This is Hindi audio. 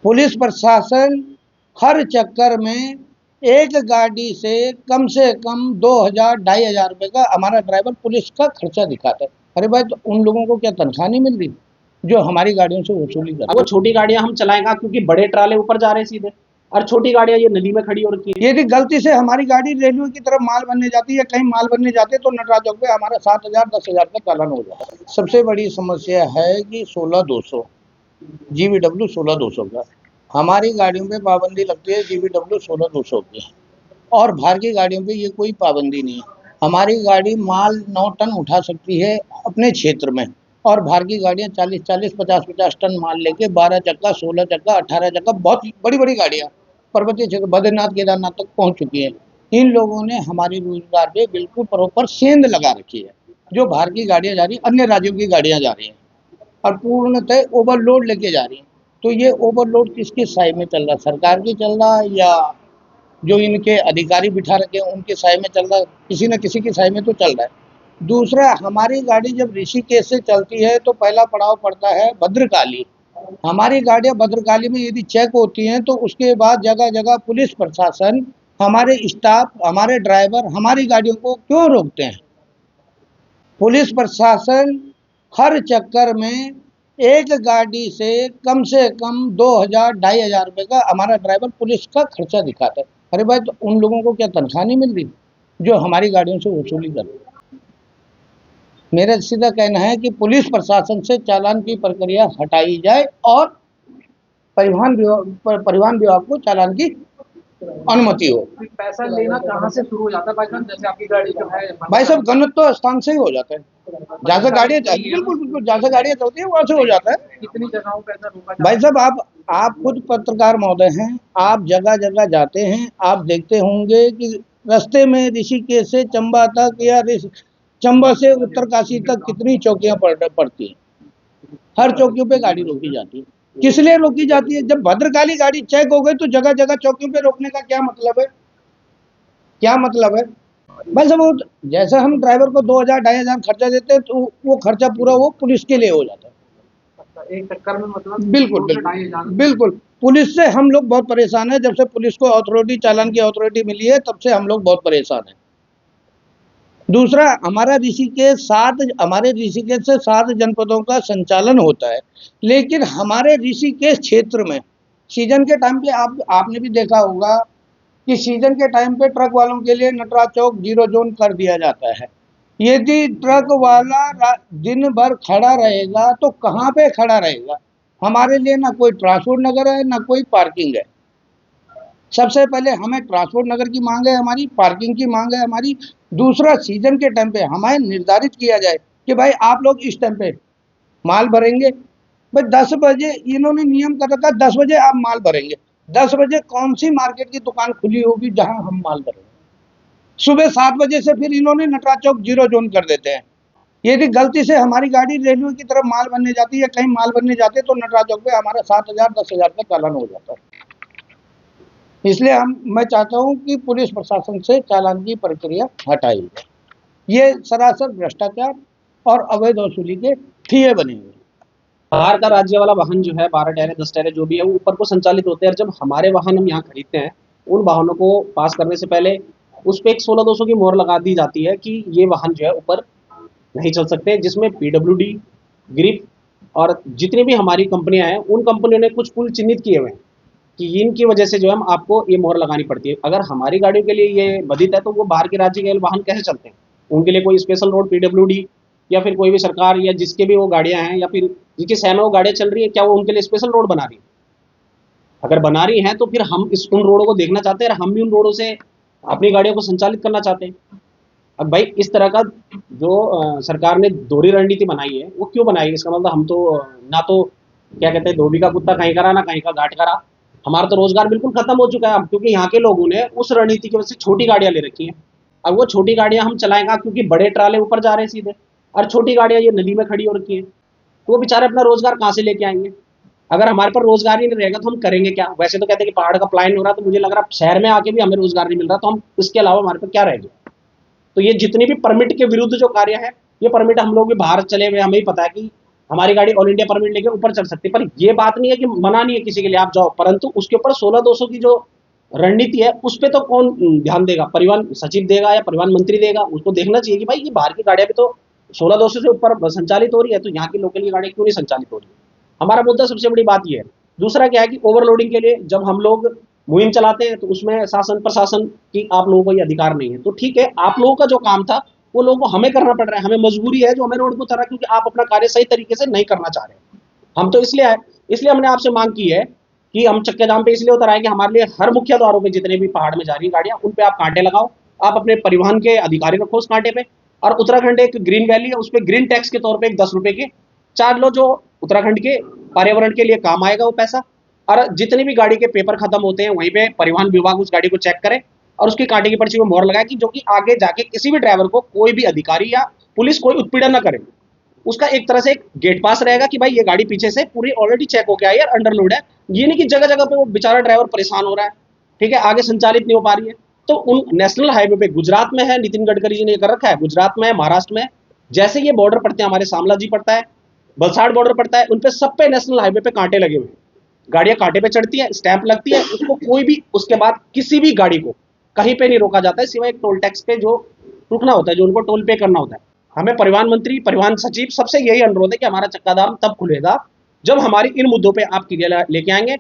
पुलिस प्रशासन हर चक्कर में एक गाड़ी से कम 2,000 2,500 रुपए का हमारा ड्राइवर पुलिस का खर्चा दिखाता है। अरे भाई, तो उन लोगों को क्या तनख्वाह नहीं मिल रही जो हमारी गाड़ियों से वसूली कर? वो छोटी गाड़ियां हम चलाएंगे क्योंकि बड़े ट्राले ऊपर जा रहे हैं सीधे, और छोटी गाड़ियां ये नदी में खड़ी हो रखी है। यदि गलती से हमारी गाड़ी रेलवे की तरफ माल बनने जाती है, कहीं माल बनने जाते तो नटराज चौक पे हमारा 7,000 10,000 का चालान हो जाता है। सबसे बड़ी समस्या है कि 16,200 GVW 16,200 का हमारी गाड़ियों पे पाबंदी लगती है, GVW 16,200 की। और बाहर की गाड़ियों पे ये कोई पाबंदी नहीं है। हमारी गाड़ी माल 9 टन उठा सकती है अपने क्षेत्र में, और बाहर की गाड़ियाँ 40-40 50-50 टन माल लेके 12 चक्का 16 चक्का 18 चक्का बहुत बड़ी बड़ी गाड़ियाँ पर्वतीय क्षेत्र बद्रीनाथ केदारनाथ तक पहुँच चुकी है। इन लोगों ने हमारे रोजगार पे बिल्कुल प्रॉपर सेंध लगा रखी है। जो बाहर की गाड़ियाँ जा रही हैं, अन्य राज्यों की गाड़ियाँ जा रही हैं और पूर्णतः ओवरलोड लेके जा रही हैं। तो ये ओवरलोड किसकी साइड में चल रहा है? सरकार की चल रहा है या जो इनके अधिकारी बिठा रखे हैं उनके साय में चल रहा है? किसी न किसी की साय में तो चल रहा है। दूसरा, हमारी गाड़ी जब ऋषिकेश से चलती है तो पहला पड़ाव पड़ता है भद्रकाली। हमारी गाड़ियां भद्रकाली में यदि चेक होती हैं तो उसके बाद जगह जगह पुलिस प्रशासन, हमारे स्टाफ, हमारे ड्राइवर हमारी गाड़ियों को क्यों रोकते हैं? पुलिस प्रशासन हर चक्कर में एक गाड़ी से कम 2,000 2,500 रुपए का हमारा ड्राइवर पुलिस का खर्चा दिखाता है। अरे भाई, तो उन लोगों को क्या तनख्वाह नहीं मिल रही जो हमारी गाड़ियों से वसूली कर रहे हैं? मेरा सीधा कहना है कि पुलिस प्रशासन से चालान की प्रक्रिया हटाई जाए और परिवहन विभाग को चालान की अनुमति हो। पैसा लेना कहाँ से शुरू हो जाता है भाई साहब? जैसे आपकी गाड़ी जो है भाई साहब, गणतव्य स्थान से ही हो जाता है। जहाँ से गाड़ियाँ बिल्कुल बिल्कुल जहाँ से गाड़ियाँ चलती है वहाँ से हो जाता है। कितनी जगहों पे ऐसा रोका जाता भाई साहब, आप खुद पत्रकार महोदय हैं, आप जगह जगह जाते हैं, आप देखते होंगे कि रास्ते में ऋषिकेश से चंबा तक या चंबा से उत्तरकाशी तक कितनी चौकियां पड़ती हैं। हर चौकियों पे गाड़ी रोकी जाती है। किस लिए रोकी जाती है? जब भद्रकाली गाड़ी चेक हो गई तो जगह जगह चौकियों पे रोकने का क्या मतलब है? क्या मतलब है? भाई साहब, जैसा हम ड्राइवर को 2,000 2,500 खर्चा देते हैं तो वो खर्चा पूरा वो पुलिस के लिए हो जाता है। है? एक चक्कर में मतलब बिल्कुल 2 से बिल्कुल 2,500 बिल्कुल। पुलिस से हम लोग बहुत परेशान हैं। जब से पुलिस को अथॉरिटी, चालान की अथॉरिटी मिली है, तब से हम लोग बहुत परेशान हैं। दूसरा, हमारे ऋषिकेश से 7 जनपदों का संचालन होता है, लेकिन हमारे ऋषिकेश क्षेत्र में सीजन के टाइम पे आपने भी देखा होगा कि सीजन के टाइम पे ट्रक वालों के लिए नटराज चौक 0 जोन कर दिया जाता है। यदि ट्रक वाला दिन भर खड़ा रहेगा तो कहाँ पे खड़ा रहेगा? हमारे लिए ना कोई ट्रांसपोर्ट नगर है, ना कोई पार्किंग है। सबसे पहले हमें ट्रांसपोर्ट नगर की मांग है, हमारी पार्किंग की मांग है हमारी। दूसरा, सीजन के टाइम पे हमें निर्धारित किया जाए कि भाई आप लोग इस टाइम पे माल भरेंगे। भाई 10 बजे इन्होंने नियम कर रखा है, 10 बजे आप माल भरेंगे। 10 बजे कौन सी मार्केट की दुकान खुली होगी जहां हम माल भरेंगे? सुबह 7 बजे से फिर इन्होंने नटराज चौक 0 जोन कर देते हैं। यदि गलती से हमारी गाड़ी रेलवे की तरफ माल बनने जाती है, कहीं माल बनने जाते तो नटराज चौक पे हमारा 7,000 10,000 का चालान हो जाता है। इसलिए मैं चाहता हूं कि पुलिस प्रशासन से चालान की प्रक्रिया हटाई जाए। ये सरासर भ्रष्टाचार और अवैध वसूली के ठिये बने हुए। बाहर का राज्य वाला वाहन जो है 12 टायरे 10 टायरे जो भी है वो ऊपर को संचालित होते हैं, और जब हमारे वाहन हम यहाँ खरीदते हैं उन वाहनों को पास करने से पहले उस पर एक 16,200 की मोहर लगा दी जाती है कि ये वाहन जो है ऊपर नहीं चल सकते, जिसमें PWD, ग्रिप और जितनी भी हमारी कंपनियां हैं उन कंपनियों ने कुछ पुल चिन्हित किए हुए हैं कि इनकी वजह से जो है हम आपको ये मोहर लगानी पड़ती है। अगर हमारी गाड़ियों के लिए ये बाधित है तो वो बाहर के राज्य के वाहन कैसे चलते हैं? उनके लिए कोई स्पेशल रोड PWD या फिर कोई भी सरकार या जिसके भी वो गाड़ियां हैं या फिर जिनके शहर में वो गाड़ियां चल रही है, क्या वो उनके लिए स्पेशल रोड बना रही है? अगर बना रही हैं तो फिर हम उन रोडों को देखना चाहते हैं और हम भी उन रोडों से अपनी गाड़ियों को संचालित करना चाहते हैं। अब भाई इस तरह का जो सरकार ने दोहरी रणनीति बनाई है वो क्यों बनाई? इसका मतलब हम तो ना तो क्या कहते हैं धोबी का कुत्ता कहीं करा ना कहीं का घाट करा। हमारा तो रोजगार बिल्कुल खत्म हो चुका है अब, क्योंकि यहाँ के लोगों ने उस रणनीति की वजह से छोटी गाड़ियां ले रखी हैं। अब वो छोटी गाड़ियां हम चलाएंगे क्योंकि बड़े ट्राले ऊपर जा रहे हैं सीधे, और छोटी गाड़ियां ये नदी में खड़ी हो रखी है, तो वो बेचारे अपना रोजगार कहाँ से लेके आएंगे? अगर हमारे पर रोजगार ही नहीं रहेगा तो हम करेंगे क्या? वैसे तो कहते हैं कि पहाड़ का पलायन हो रहा है, तो मुझे लग रहा है शहर में आके भी हमें रोजगार नहीं मिल रहा, तो हम इसके अलावा हमारे पर क्या रह गया? तो ये जितनी भी परमिट के विरुद्ध जो कार्य है, ये परमिट हम लोग भी बाहर चले हुए हमें ही पता है कि हमारी गाड़ी ऑल इंडिया परमिट लेके ऊपर चढ़ सकती है। पर ये बात नहीं है कि मना नहीं है किसी के लिए आप जाओ, परंतु उसके ऊपर 16-200 की जो रणनीति है उस पे तो कौन ध्यान देगा? परिवहन सचिव देगा या परिवहन मंत्री देगा? उसको देखना चाहिए कि भाई ये बाहर की गाड़ियां भी तो 16-200 से ऊपर संचालित हो रही है, तो यहाँ की लोकल की गाड़ी क्यों नहीं संचालित हो रही है? हमारा मुद्दा सबसे बड़ी बात ये है। दूसरा क्या है कि ओवरलोडिंग के लिए जब हम लोग मुहिम चलाते हैं तो उसमें शासन प्रशासन की आप लोगों को ये अधिकार नहीं है। तो ठीक है, आप लोगों का जो काम था वो लोगों को हमें करना पड़ रहा है, हमें मजबूरी है जो हमें रोड पर उतारा, क्योंकि आप अपना कार्य सही तरीके से नहीं करना चाह रहे। हम तो इसलिए आए, इसलिए हमने आपसे मांग की है कि हम चक्के जाम पे इसलिए उतर आए कि हमारे लिए हर मुख्य द्वारों पे जितने भी पहाड़ में जा रही गाड़ियां उन पे आप कांटे लगाओ, आप अपने परिवहन के अधिकारी रखो उस कांटे पे, और उत्तराखंड एक ग्रीन वैली है, उस पर ग्रीन टैक्स के तौर पे एक 10 रुपए के चार्ज लो, जो उत्तराखंड के पर्यावरण के लिए काम आएगा वो पैसा। और जितनी भी गाड़ी के पेपर खत्म होते हैं वहीं पे परिवहन विभाग उस गाड़ी को चेक करे और उसकी कांटे की पर्ची में मोहर लगाए कि जो कि आगे जाके किसी भी ड्राइवर को कोई भी अधिकारी या पुलिस कोई उत्पीड़न ना करे। उसका एक तरह से एक गेट पास रहेगा कि भाई ये गाड़ी पीछे से पूरी ऑलरेडी चेक हो गया है यार, अंडरलोड है। ये नहीं कि जगह जगह पे वो बेचारा ड्राइवर परेशान हो रहा है, ठीक है, आगे संचालित नहीं हो पा रही है। तो उन नेशनल हाईवे पे गुजरात में है, नितिन गडकरी जी ने कर रखा है, गुजरात में है, महाराष्ट्र में है, जैसे ये बॉर्डर पड़ते हैं हमारे शामला जी पड़ता है, वलसाड़ बॉर्डर पड़ता है, उन पे सब पे नेशनल हाईवे पे कांटे लगे हुए हैं। गाड़ियां कांटे पे चढ़ती है, स्टैंप लगती है, उसको कोई भी उसके बाद किसी भी गाड़ी को कहीं पे नहीं रोका जाता है सिवाय एक टोल टैक्स पे जो रुकना होता है, जो उनको टोल पे करना होता है। हमें परिवहन मंत्री, परिवहन सचिव सबसे यही अनुरोध है कि हमारा चक्का जाम तब खुलेगा जब हमारी इन मुद्दों पे आप क्लियर लेके आएंगे।